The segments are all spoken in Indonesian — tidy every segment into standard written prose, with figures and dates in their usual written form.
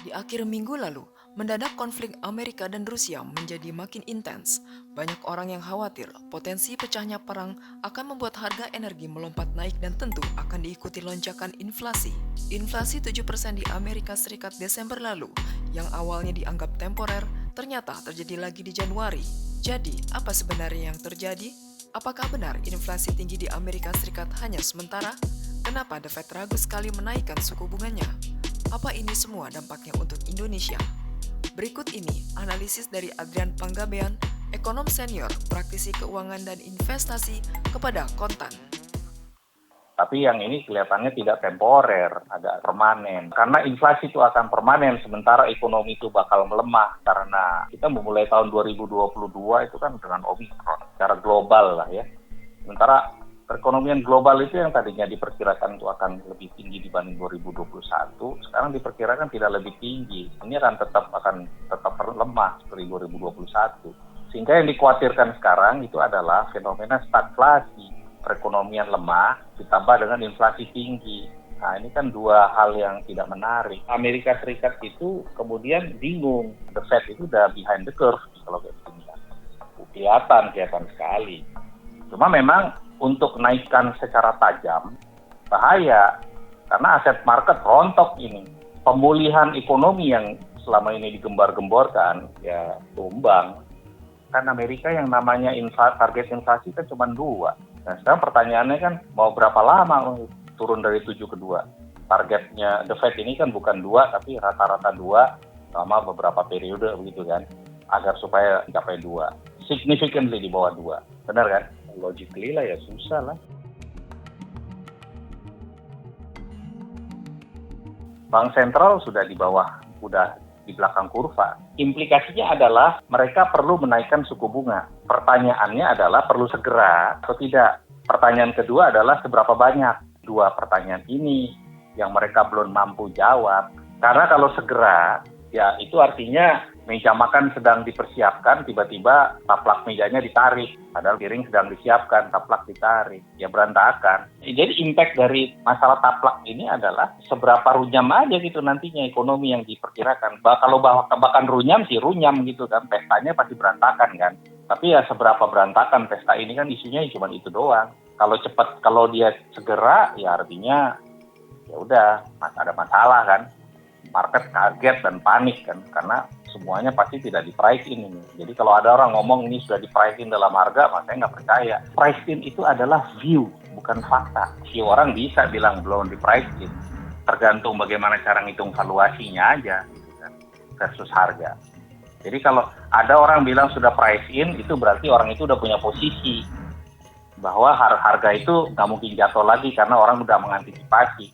Di akhir minggu lalu, mendadak konflik Amerika dan Rusia menjadi makin intens. Banyak orang yang khawatir potensi pecahnya perang akan membuat harga energi melompat naik dan tentu akan diikuti lonjakan inflasi. Inflasi 7% di Amerika Serikat Desember lalu, yang awalnya dianggap temporer, ternyata terjadi lagi di Januari. Jadi, apa sebenarnya yang terjadi? Apakah benar inflasi tinggi di Amerika Serikat hanya sementara? Kenapa The Fed ragu sekali menaikkan suku bunganya? Apa ini semua dampaknya untuk Indonesia? Berikut ini analisis dari Adrian Panggabean, ekonom senior, praktisi keuangan dan investasi kepada Kontan. Tapi yang ini kelihatannya tidak temporer, agak permanen. Karena inflasi itu akan permanen, sementara ekonomi itu bakal melemah. Karena kita memulai tahun 2022 itu kan dengan Omicron, secara global lah ya. Sementara perekonomian global itu yang tadinya diperkirakan itu akan lebih tinggi dibanding 2021, sekarang diperkirakan tidak lebih tinggi. Ini akan tetap lemah seperti 2021. Sehingga yang dikhawatirkan sekarang itu adalah fenomena stagflasi. Perekonomian lemah ditambah dengan inflasi tinggi. Nah, ini kan dua hal yang tidak menarik. Amerika Serikat itu kemudian bingung. The Fed itu udah behind the curve kalau kayak begini. Kelihatan sekali. Cuma memang untuk naikkan secara tajam bahaya karena aset market rontok ini. Pemulihan ekonomi yang selama ini digembar-gemborkan ya tumbang. Kan Amerika yang namanya target inflasi kan cuma 2. Nah sekarang pertanyaannya kan mau berapa lama turun dari 7 ke 2. Targetnya The Fed ini kan bukan 2 tapi rata-rata 2 selama beberapa periode begitu kan. Agar supaya mencapai 2. Significantly di bawah 2. Benar kan? Logically lah ya susah lah. Bank sentral sudah di bawah, udah di belakang kurva. Implikasinya adalah mereka perlu menaikkan suku bunga. Pertanyaannya adalah perlu segera atau tidak. Pertanyaan kedua adalah seberapa banyak. Dua pertanyaan ini yang mereka belum mampu jawab. Karena kalau segera, ya itu artinya meja makan sedang dipersiapkan, tiba-tiba taplak mejanya ditarik. Padahal piring sedang disiapkan, taplak ditarik. Ya berantakan. Jadi impact dari masalah taplak ini adalah seberapa runyam aja gitu nantinya ekonomi yang diperkirakan. Kalau bahkan runyam sih runyam gitu kan. Pestanya pasti berantakan kan. Tapi ya seberapa berantakan pesta ini kan isunya cuma itu doang. Kalau dia segera ya artinya ya udah ada masalah kan. Market kaget dan panik kan karena semuanya pasti tidak di price in ini. Jadi kalau ada orang ngomong ini sudah di price in dalam harga, saya nggak percaya. Price in itu adalah view, bukan fakta. Si orang bisa bilang belum di price in, tergantung bagaimana cara ngitung valuasinya aja gitu kan, versus harga. Jadi kalau ada orang bilang sudah price in, itu berarti orang itu udah punya posisi bahwa harga itu nggak mungkin jatuh lagi karena orang udah mengantisipasi.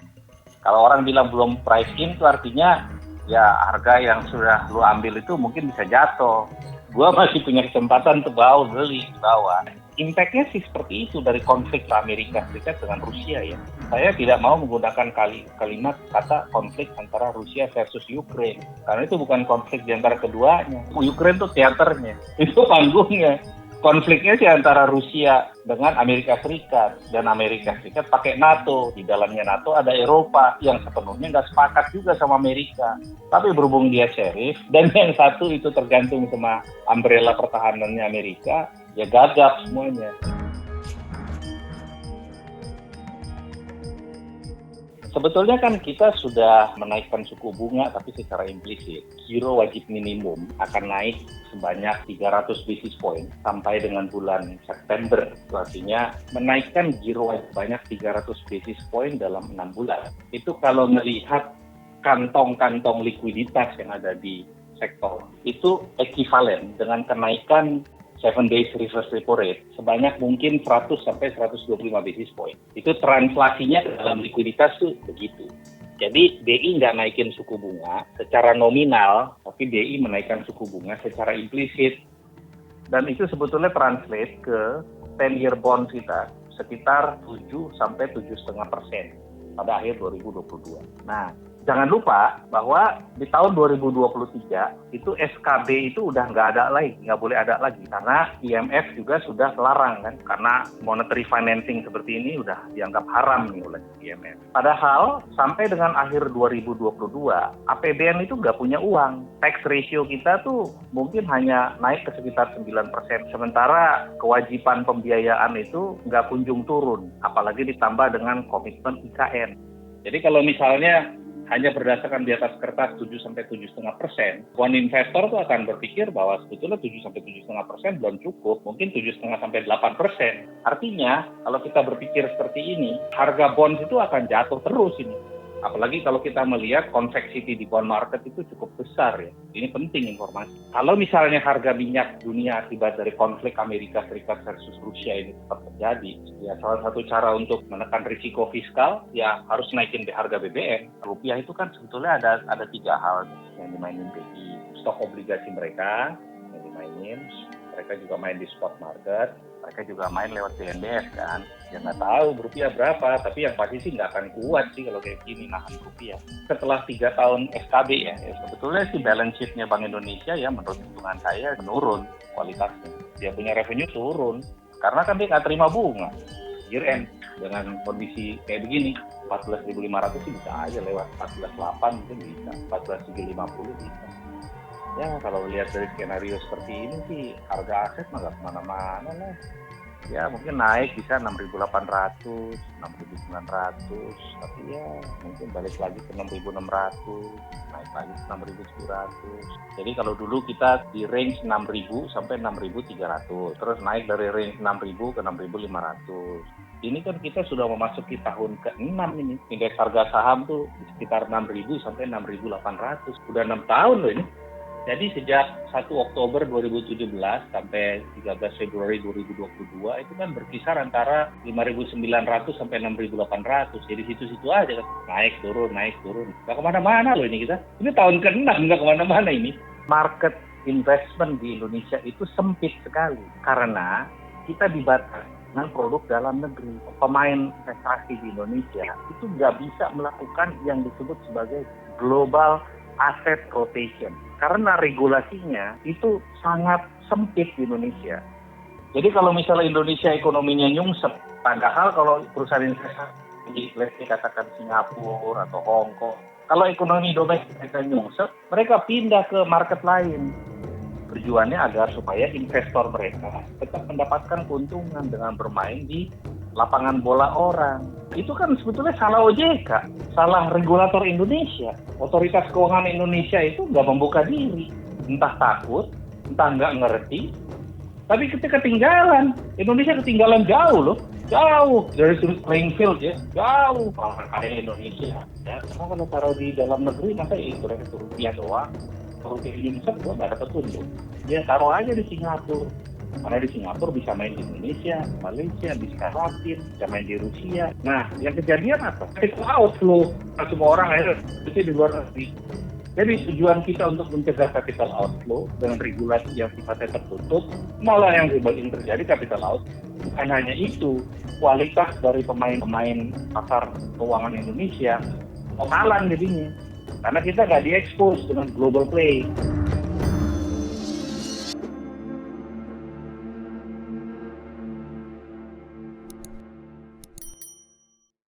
Kalau orang bilang belum price in itu artinya ya harga yang sudah lu ambil itu mungkin bisa jatuh. Gua masih punya kesempatan untuk beli di bawah. Impact-nya sih seperti itu dari konflik Amerika Serikat dengan Rusia ya. Saya tidak mau menggunakan kalimat kata konflik antara Rusia versus Ukraine. Karena itu bukan konflik di antara keduanya. Ukraine itu teaternya, itu panggungnya. Konfliknya sih antara Rusia dengan Amerika Serikat, dan Amerika Serikat pakai NATO. Di dalamnya NATO ada Eropa yang sepenuhnya nggak sepakat juga sama Amerika. Tapi berhubung dia sheriff, dan yang satu itu tergantung sama umbrella pertahanannya Amerika, ya gagap semuanya. Sebetulnya kan kita sudah menaikkan suku bunga tapi secara implisit. Giro wajib minimum akan naik sebanyak 300 basis point sampai dengan bulan September. Itu artinya menaikkan giro wajib banyak 300 basis point dalam 6 bulan. Itu kalau melihat kantong-kantong likuiditas yang ada di sektor, itu ekivalen dengan kenaikan 7 days reverse repo rate sebanyak mungkin 100 sampai 125 basis point. Itu translasinya dalam likuiditas tuh begitu. Jadi BI nggak naikin suku bunga secara nominal, tapi BI menaikkan suku bunga secara implisit. Dan itu sebetulnya translate ke 10-year bond kita sekitar 7 sampai 7,5% pada akhir 2022. Nah, Jangan lupa bahwa di tahun 2023 itu SKB itu udah nggak boleh ada lagi karena IMF juga sudah melarang kan, karena monetary financing seperti ini udah dianggap haram nih oleh IMF. Padahal sampai dengan akhir 2022 APBN itu nggak punya uang. Tax ratio kita tuh mungkin hanya naik ke sekitar 9%, sementara kewajiban pembiayaan itu nggak kunjung turun, apalagi ditambah dengan komitmen IKN. Jadi kalau misalnya hanya berdasarkan di atas kertas 7-7,5%, investor tuh akan berpikir bahwa sebetulnya 7-7,5% belum cukup, mungkin 7,5-8%. Artinya, kalau kita berpikir seperti ini, harga bonds itu akan jatuh terus ini. Apalagi kalau kita melihat convexity di bond market itu cukup besar ya. Ini penting informasi. Kalau misalnya harga minyak dunia akibat dari konflik Amerika Serikat versus Rusia ini tetap terjadi, ya salah satu cara untuk menekan risiko fiskal ya harus naikin harga BBM. Rupiah itu kan sebetulnya ada 3 hal yang dimainin BI. Stok obligasi mereka yang dimainin, mereka juga main di spot market, mereka juga main lewat CNBS kan. Ya nggak tahu rupiah berapa, tapi yang pasti sih nggak akan kuat sih kalau kayak gini nahan rupiah. Setelah 3 tahun SKB ya sebetulnya sih balance sheet-nya Bank Indonesia ya menurut hitungan saya menurun kualitasnya. Dia punya revenue turun, karena kan dia nggak terima bunga. Year end dengan kondisi kayak begini, 14.500 sih bisa aja lewat 14.8 mungkin bisa, 14.350 bisa. Ya kalau lihat dari skenario seperti ini sih harga aset mah nggak kemana-mana lah. Ya mungkin naik bisa 6.800, 6.900, tapi ya mungkin balik lagi ke 6.600, naik lagi ke 6.700. Jadi kalau dulu kita di range 6.000 sampai 6.300, terus naik dari range 6.000 ke 6.500. Ini kan kita sudah memasuki tahun ke-6 ini. Indeks harga saham tuh sekitar 6.000 sampai 6.800. Udah 6 tahun loh ini. Jadi sejak 1 Oktober 2017 sampai 13 Februari 2022 itu kan berkisar antara 5.900 sampai 6.800. Jadi situ-situ aja kan. Naik turun. Nggak kemana-mana loh ini kita. Ini tahun ke-6 nggak kemana-mana ini. Market investment di Indonesia itu sempit sekali. Karena kita dibatasi dengan produk dalam negeri. Pemain investasi di Indonesia itu nggak bisa melakukan yang disebut sebagai global asset rotation. Karena regulasinya itu sangat sempit di Indonesia. Jadi kalau misalnya Indonesia ekonominya nyungsep, padahal kalau perusahaan investasi, katakan Singapura atau Hong Kong, kalau ekonomi domestik mereka nyungsep, mereka pindah ke market lain. Tujuannya agar supaya investor mereka tetap mendapatkan keuntungan dengan bermain di lapangan bola orang. Itu kan sebetulnya salah OJK, salah regulator Indonesia. Otoritas Keuangan Indonesia itu nggak membuka diri. Entah takut, entah nggak ngerti. Tapi kita ketinggalan. Indonesia ketinggalan jauh loh. Jauh dari sudut playing field ya. Jauh. Kayak Indonesia. Ya, karena kalau taruh di dalam negeri, masa itu mereka rupiah doang. Kalau di Indonesia, nggak ada petunjuk. Ya taruh aja di Singapura. Karena di Singapura bisa main di Indonesia, Malaysia, bisa Latin, bisa main di Rusia. Nah, yang kejadian apa? Capital outflow. Semua orang akhirnya itu di luar negeri. Jadi tujuan kita untuk mencegah capital outflow dengan regulasi yang sifatnya tertutup, malah yang terjadi capital outflow. Bukan hanya itu, kualitas dari pemain-pemain pasar keuangan Indonesia lokalan jadinya. Karena kita nggak diekspos dengan global play.